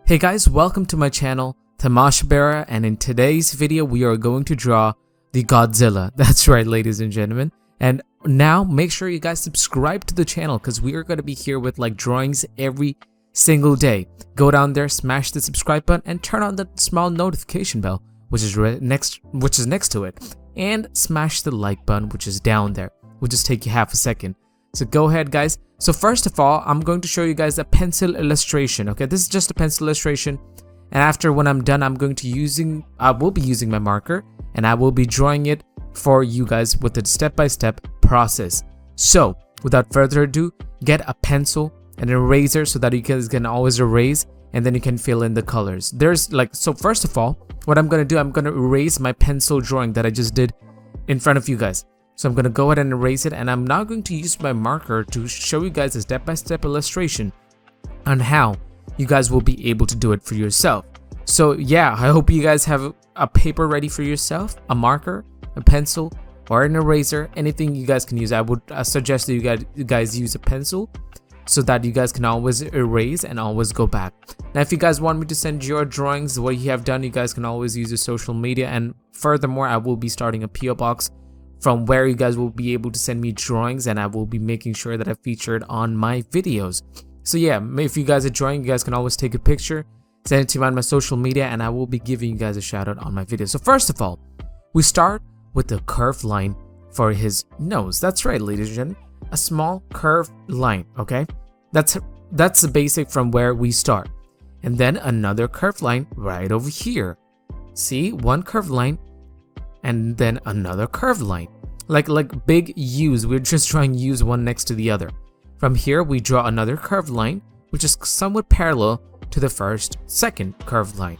Hey guys, welcome to my channel, TamashaBera, and in today's video we are going to draw the Godzilla. That's right, ladies and gentlemen. And now make sure you guys subscribe to the channel because we are going to be here with like drawings every single day. Go down there, smash the subscribe button, and turn on the small notification bell, which is next to it, and smash the like button, which is down there. Will just take you half a second. So go ahead, guys. So first of all, I'm going to show you guys a pencil illustration. Okay, this is just a pencil illustration, and after when I'm done, I will be using my marker, and I will be drawing it for you guys with a step-by-step process. So without further ado, get a pencil and an eraser so that you guys can always erase, and then you can fill in the colors. So first of all, what I'm gonna do, I'm gonna erase my pencil drawing that I just did in front of you guys. So I'm going to go ahead and erase it, and I'm now going to use my marker to show you guys a step-by-step illustration on how you guys will be able to do it for yourself. So yeah, I hope you guys have a paper ready for yourself, a marker, a pencil, or an eraser, anything you guys can use. I would suggest that you guys use a pencil so that you guys can always erase and always go back. Now if you guys want me to send your drawings, what you have done, you guys can always use your social media, and furthermore, I will be starting a PO box from where you guys will be able to send me drawings, and I will be making sure that I feature it on my videos. So yeah, if you guys are drawing, you guys can always take a picture, send it to me on my social media, and I will be giving you guys a shout out on my video. So first of all, we start with the curved line for his nose. That's right, ladies and gentlemen, a small curved line. Okay, that's the basic from where we start, and then another curved line right over here. See, one curved line, and then another curved line, like big U's. We're just drawing U's one next to the other. From here, we draw another curved line, which is somewhat parallel to the second curved line.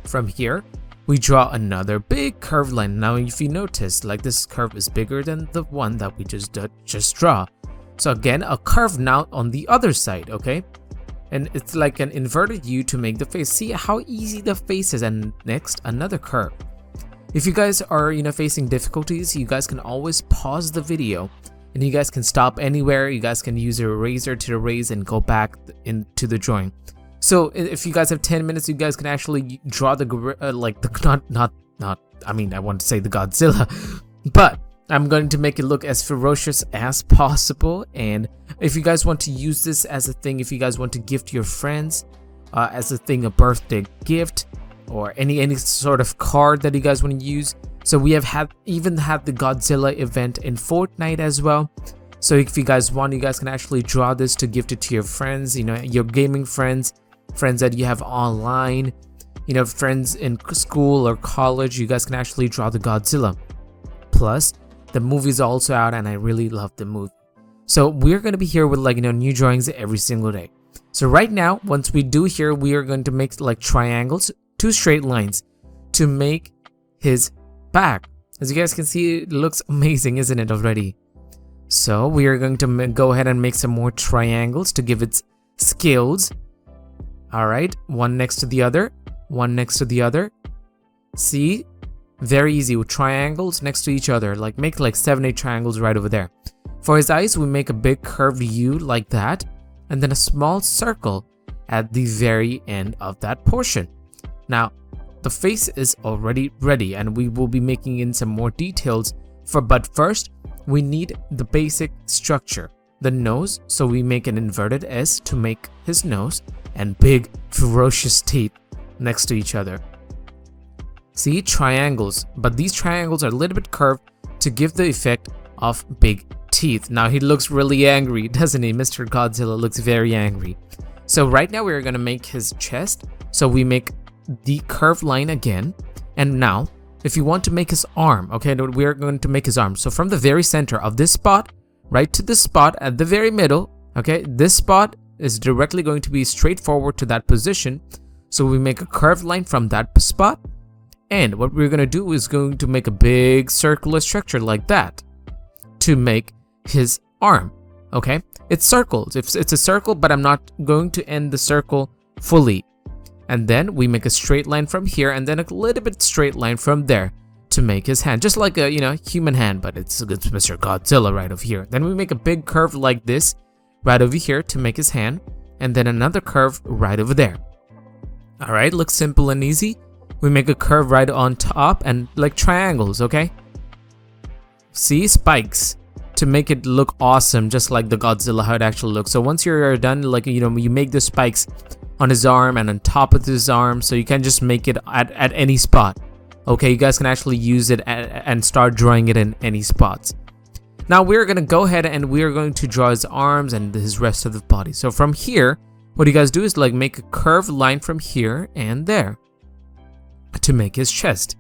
From here, we draw another big curved line. Now, if you notice, like this curve is bigger than the one that we just draw. So again, a curve now on the other side, okay? And it's like an inverted U to make the face. See how easy the face is. And next, another curve. If you guys are facing difficulties, you guys can always pause the video and you guys can stop anywhere. You guys can use your eraser to erase and go back into the drawing. So if you guys have 10 minutes, you guys can actually draw the I want to say the Godzilla, but I'm going to make it look as ferocious as possible. And if you guys want to use this as a thing, if you guys want to gift your friends as a thing, a birthday gift, or any sort of card that you guys want to use. So we have even had the Godzilla event in Fortnite as well. So if you guys want, you guys can actually draw this to gift it to your friends, your gaming friends that you have online, friends in school or college. You guys can actually draw the Godzilla. Plus, the movie's also out, and I really love the movie. So we're going to be here with new drawings every single day. So right now, once we do here, we are going to make like triangles, 2 straight lines to make his back. As you guys can see, it looks amazing, isn't it already? So we are going to go ahead and make some more triangles to give it scales. All right, one next to the other, one next to the other. See, very easy with triangles next to each other. Make 7-8 triangles right over there. For his eyes, we make a big curved U like that, and then a small circle at the very end of that portion. Now, the face is already ready, and we will be making in some more details. But first, we need the basic structure, the nose. So we make an inverted S to make his nose, and big ferocious teeth next to each other. See, triangles, but these triangles are a little bit curved to give the effect of big teeth. Now he looks really angry, doesn't he? Mr. Godzilla looks very angry. So right now we're gonna make his chest. So we make the curved line again, and now if you want to make his arm, okay, we're going to make his arm. So from the very center of this spot right to this spot at the very middle, okay, this spot is directly going to be straightforward to that position. So we make a curved line from that spot, and what we're going to do is going to make a big circular structure like that to make his arm. Okay, it's circles, it's a circle, but I'm not going to end the circle fully. And then we make a straight line from here, and then a little bit straight line from there to make his hand, just like a human hand, but it's Mr. Godzilla right over here. Then we make a big curve like this right over here to make his hand, and then another curve right over there. All right, looks simple and easy. We make a curve right on top and like triangles, okay? See, spikes to make it look awesome, just like the Godzilla, how it actually looks. So once you're done, like, you know, you make the spikes on his arm and on top of his arm, so you can just make it at any spot. Okay, you guys can actually use it and start drawing it in any spots. Now we're gonna go ahead and we're going to draw his arms and his rest of the body. So from here, what you guys do is like make a curved line from here and there to make his chest.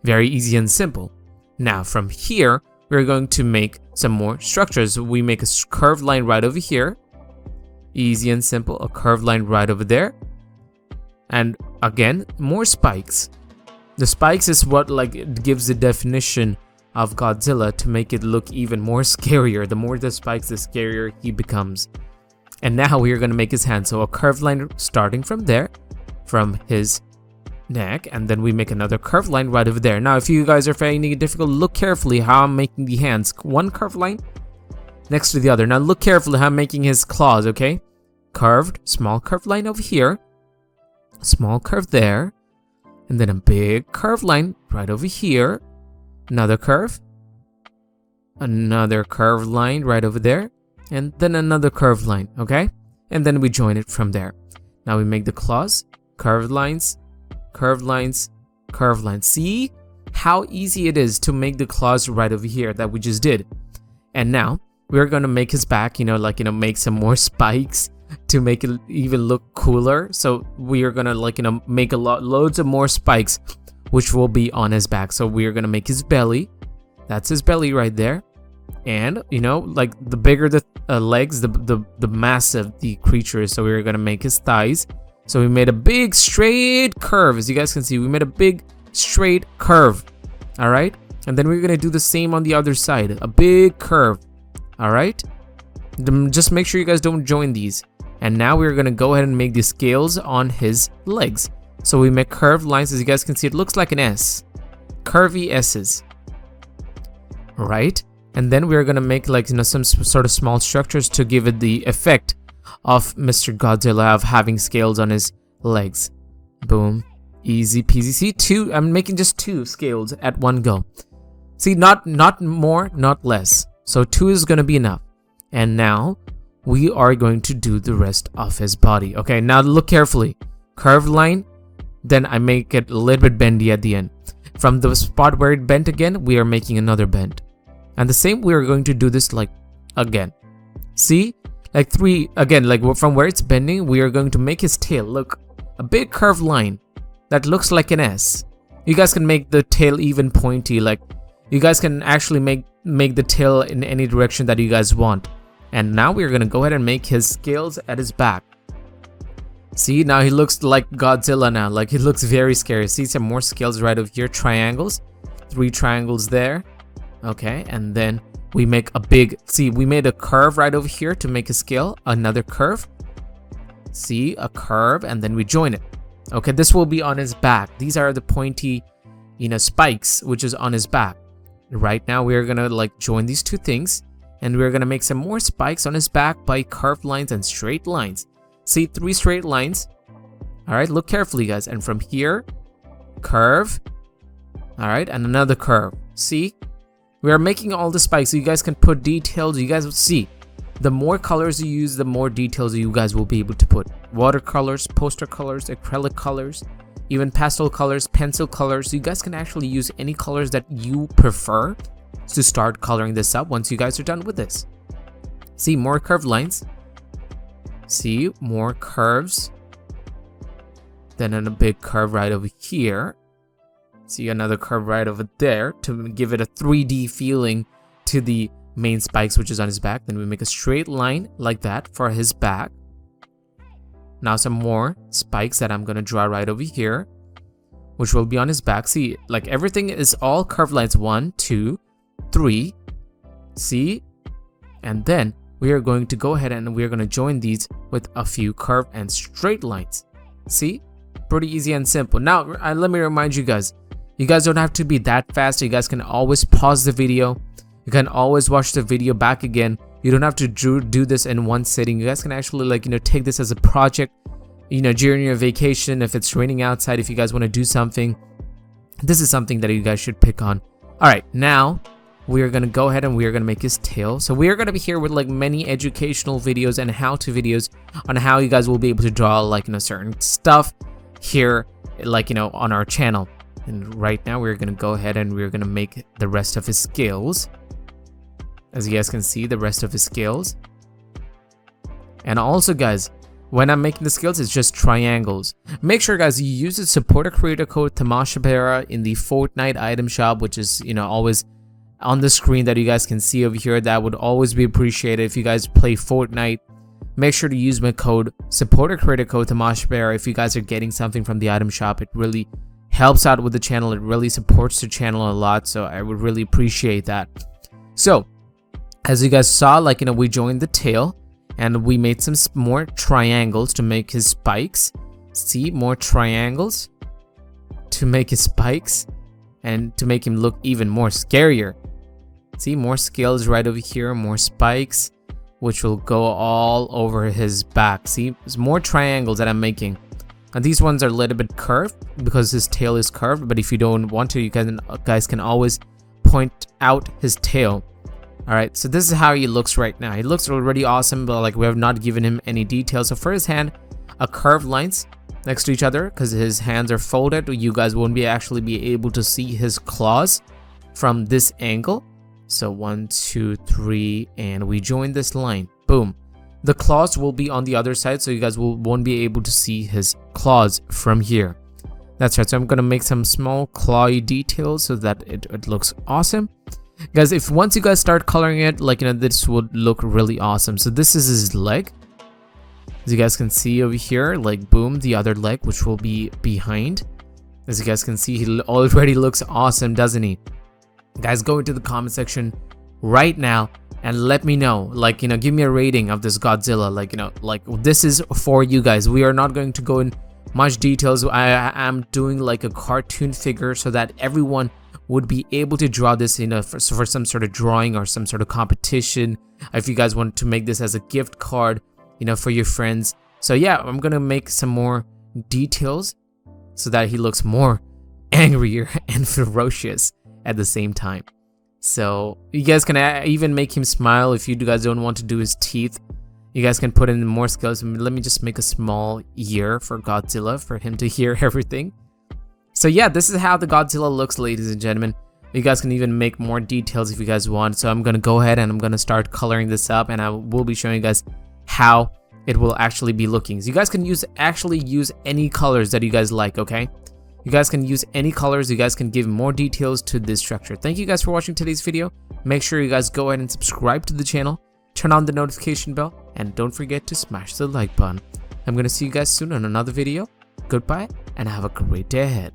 Very easy and simple. Now from here, we're going to make some more structures. We make a curved line right over here. Easy and simple. A curved line right over there. And again, more spikes. The spikes is what like it gives the definition of Godzilla to make it look even more scarier. The more the spikes, the scarier he becomes. And now we are going to make his hand. So a curved line starting from there, from his neck, and then we make another curved line right over there. Now if you guys are finding it difficult, look carefully how I'm making the hands. One curved line next to the other. Now look carefully how I'm making his claws, okay? Curved, small curved line over here, small curve there, and then a big curved line right over here. Another curve, another curved line right over there, and then another curved line, okay? And then we join it from there. Now we make the claws, curved lines, curved lines, curved lines. See how easy it is to make the claws right over here that we just did. And now we're gonna make his back, you know, like, you know, make some more spikes to make it even look cooler. So we are gonna like, you know, make loads of more spikes, which will be on his back. So we are gonna make his belly. That's his belly right there. And you know, like the bigger the legs, the massive the creature is. So we're gonna make his thighs. So we made a big straight curve. As you guys can see, we made a big straight curve. All right. And then we're gonna do the same on the other side, a big curve. All right. Just make sure you guys don't join these. And now we're gonna go ahead and make the scales on his legs. So we make curved lines. As you guys can see, it looks like an S, curvy S's. All right. And then we're gonna make like, you know, some sort of small structures to give it the effect of Mr. Godzilla of having scales on his legs. Boom, easy peasy. See, two. I'm making just two scales at one go. See, not more, not less. So two is gonna be enough. And now we are going to do the rest of his body. Okay, now look carefully. Curved line, then I make it a little bit bendy at the end. From the spot where it bent again, we are making another bend. And the same, we are going to do this like again. See, like three again, like from where it's bending, we are going to make his tail look a big curved line that looks like an S. You guys can make the tail even pointy, like you guys can actually make the tail in any direction that you guys want. And now we're gonna go ahead and make his scales at his back. See, now he looks like Godzilla now, like he looks very scary. See some more scales right over here, triangles, 3 triangles there. Okay, and then we make a big, see, we made a curve right over here to make a scale, another curve. See, a curve, and then we join it. Okay, this will be on his back. These are the pointy, you know, spikes, which is on his back. Right now, we're gonna like join these two things, and we're gonna make some more spikes on his back by curved lines and straight lines. See, 3 straight lines. All right, look carefully, guys. And from here, curve. All right, and another curve. See? We are making all the spikes so you guys can put details. You guys will see. The more colors you use, the more details you guys will be able to put. Watercolors, poster colors, acrylic colors, even pastel colors, pencil colors. You guys can actually use any colors that you prefer to start coloring this up once you guys are done with this. See, more curved lines. See, more curves. Then a big curve right over here. See, another curve right over there to give it a 3D feeling to the main spikes, which is on his back. Then we make a straight line like that for his back. Now some more spikes that I'm gonna draw right over here, which will be on his back. See, like everything is all curved lines. 1, 2, 3. See, and then we are going to go ahead and we are going to join these with a few curved and straight lines. See, pretty easy and simple. Now let me remind you guys don't have to be that fast. You guys can always pause the video. You can always watch the video back again. You don't have to do this in one sitting. You guys can actually, like, you know, take this as a project, you know, during your vacation, if it's raining outside, if you guys want to do something, this is something that you guys should pick on. All right, now we are going to go ahead and we are going to make his tail. So we are going to be here with like many educational videos and how-to videos on how you guys will be able to draw like, you know, certain stuff here, like, you know, on our channel. And right now we're going to go ahead and we're going to make the rest of his scales. As you guys can see, the rest of his scales. And also, guys, when I'm making the scales, it's just triangles. Make sure, guys, you use the supporter creator code TamashaBera in the Fortnite item shop, which is, you know, always on the screen that you guys can see over here. That would always be appreciated. If you guys play Fortnite, make sure to use my code, supporter creator code TamashaBera. If you guys are getting something from the item shop, it really helps out with the channel. It really supports the channel a lot, so I would really appreciate that. So as you guys saw, like, you know, we joined the tail and we made some more triangles to make his spikes. See, more triangles to make his spikes and to make him look even more scarier. See, more scales right over here, more spikes, which will go all over his back. See, there's more triangles that I'm making. And these ones are a little bit curved because his tail is curved, but if you don't want to, you guys can always point out his tail. Alright, so this is how he looks right now. He looks already awesome, but like we have not given him any details. So for his hand, a curved lines next to each other because his hands are folded. You guys won't actually be able to see his claws from this angle. So 1, 2, 3, and we join this line. Boom. The claws will be on the other side, so you guys won't be able to see his claws from here. That's right, so I'm gonna make some small clawy details so that it looks awesome. Guys, if once you guys start coloring it, like, you know, this would look really awesome. So this is his leg. As you guys can see over here, like, boom, the other leg, which will be behind. As you guys can see, he already looks awesome, doesn't he? Guys, go into the comment section right now and let me know, like, you know, give me a rating of this Godzilla. Like, you know, like, this is for you guys. We are not going to go in much details. I am doing like a cartoon figure so that everyone would be able to draw this, you know, for some sort of drawing or some sort of competition. If you guys want to make this as a gift card, you know, for your friends. So yeah, I'm gonna make some more details so that he looks more angrier and ferocious at the same time. So you guys can even make him smile. If you guys don't want to do his teeth, you guys can put in more scales. Let me just make a small ear for Godzilla for him to hear everything. So yeah, this is how the Godzilla looks, ladies and gentlemen. You guys can even make more details if you guys want. So I'm gonna go ahead and I'm gonna start coloring this up, and I will be showing you guys how it will actually be looking. So you guys can actually use any colors that you guys like, okay? You guys can use any colors. You guys can give more details to this structure. Thank you guys for watching today's video. Make sure you guys go ahead and subscribe to the channel, turn on the notification bell, and don't forget to smash the like button. I'm gonna see you guys soon on another video. Goodbye, and have a great day ahead.